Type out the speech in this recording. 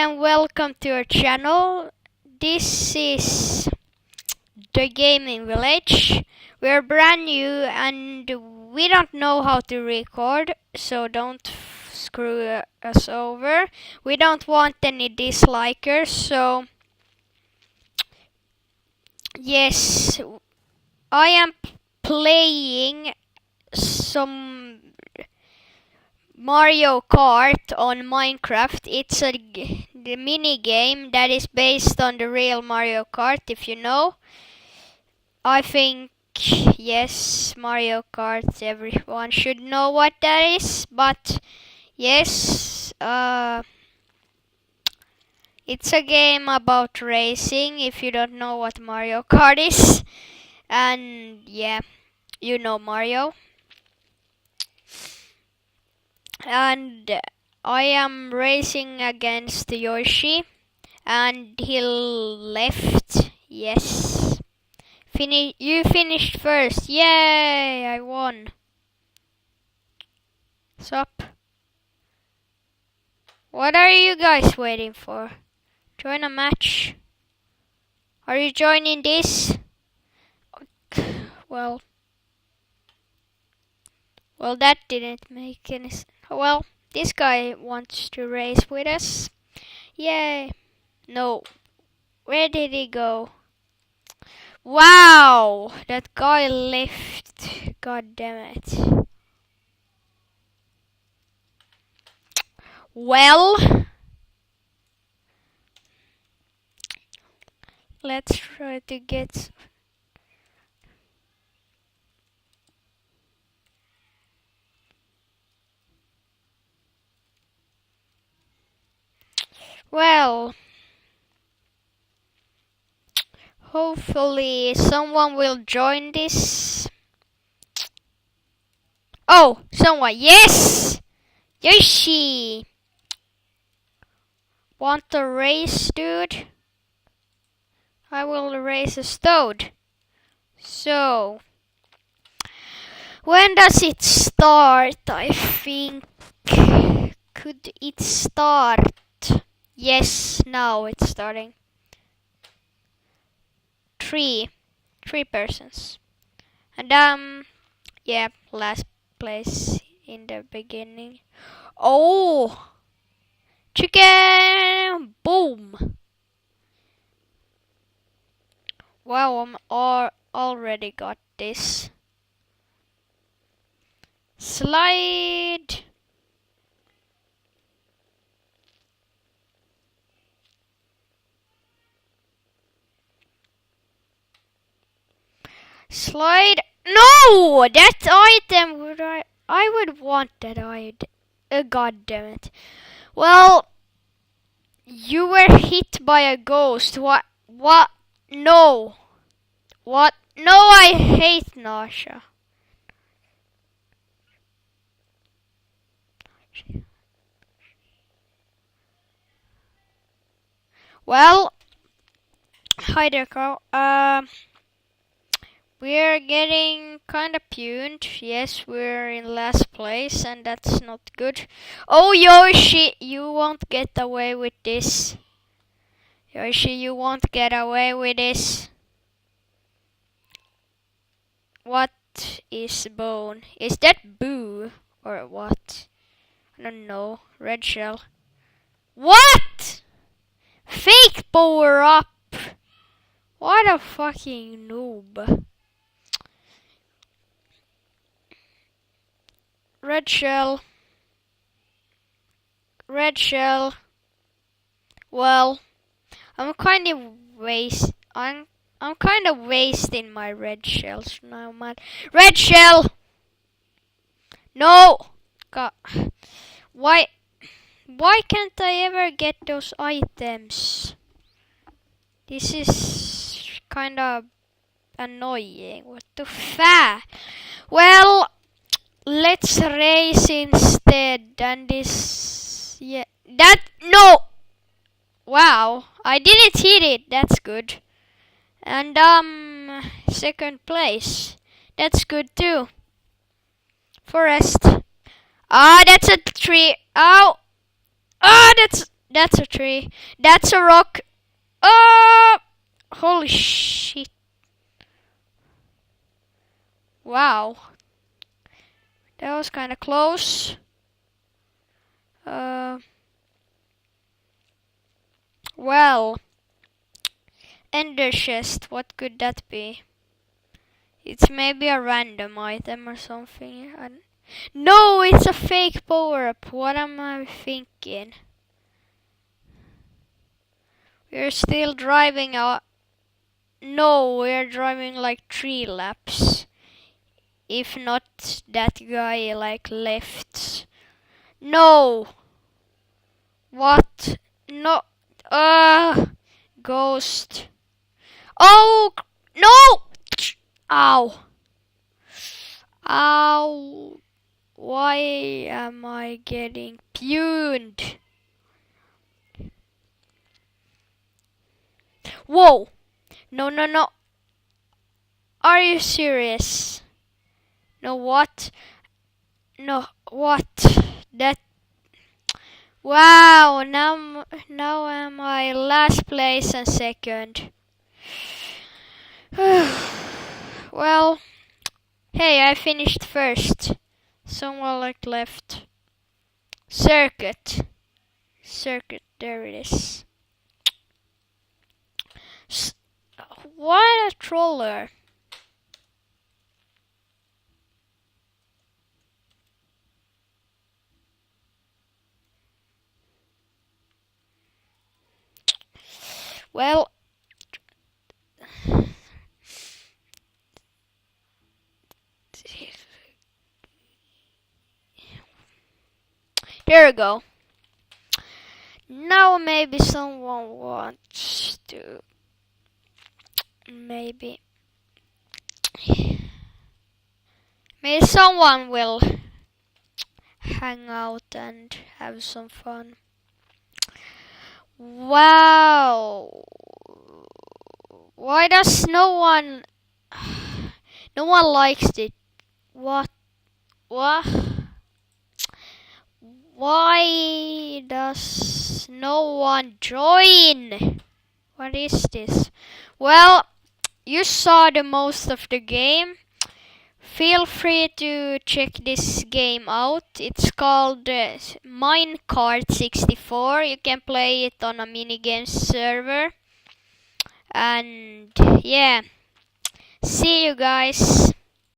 and welcome to our channel. This is the Gaming Village. We're brand new and we don't know how to record, so don't screw us over. We don't want any dislikers, so yes, I am playing some Mario Kart on Minecraft. It's the mini game that is based on the real Mario Kart, if you know. I think, yes, Mario Kart, everyone should know what that is, but yes, it's a game about racing, if you don't know what Mario Kart is. And yeah, you know Mario. And I am racing against Yoshi, and he left. Yes. You finished first. Yay! I won. Sup? What are you guys waiting for? Join a match. Are you joining this? Well, that didn't make any sense. Well, this guy wants to race with us. Yay. No. Where did he go? Wow! That guy left. God damn it. Well, let's try to get... Well, hopefully someone will join this. Oh, someone. Yes! Yoshi! Want to race, dude? I will race a Toad. So, when does it start? I think. Could it start? Yes, now it's starting. Three persons. And yeah, last place in the beginning. Oh! Chicken! Boom! Wow, I'm already got this. Slide! Slide! No! That item would I would want that item. God damn it. Well, you were hit by a ghost. What? No. What? No, I hate nausea. Well, hi there, Carl. We're getting kinda puned. Yes, we're in last place, and that's not good. Oh, Yoshi, you won't get away with this. Yoshi, you won't get away with this. What is bone? Is that boo? Or what? I don't know. Red shell. What? Fake power up! What a fucking noob. Red shell. Red shell. Well, I'm kind of wasting my red shells now, man. Red shell! No! God. Why can't I ever get those items? This is kinda annoying. What the fuck? Well, let's race instead. And this... Yeah. That... No! Wow. I didn't hit it. That's good. And, second place. That's good too. Forest. Ah, that's a tree. Ow! Ah, that's... That's a tree. That's a rock. Oh! Holy shit. Wow. That was kinda close. Well. Ender chest. What could that be? It's maybe a random item or something. No, it's a fake power-up. What am I thinking? We're still driving out. No, we're driving like 3 laps. If not, that guy like left. No! What? No! Ghost. Oh! No! Ow! Ow! Why am I getting puned? Whoa! No, no, no. Are you serious? No, what? No, what? That. Wow, now am I last place and second. Well, hey, I finished first. Someone like left. Circuit, there it is. What a troller. Well, there we go. Now maybe someone wants to. Maybe someone will hang out and have some fun. Wow. Why does no one likes it? What? Why does no one join? What is this? Well, you saw the most of the game. Feel free to check this game out. It's called Minecart 64. You can play it on a minigame server. And yeah, see you guys.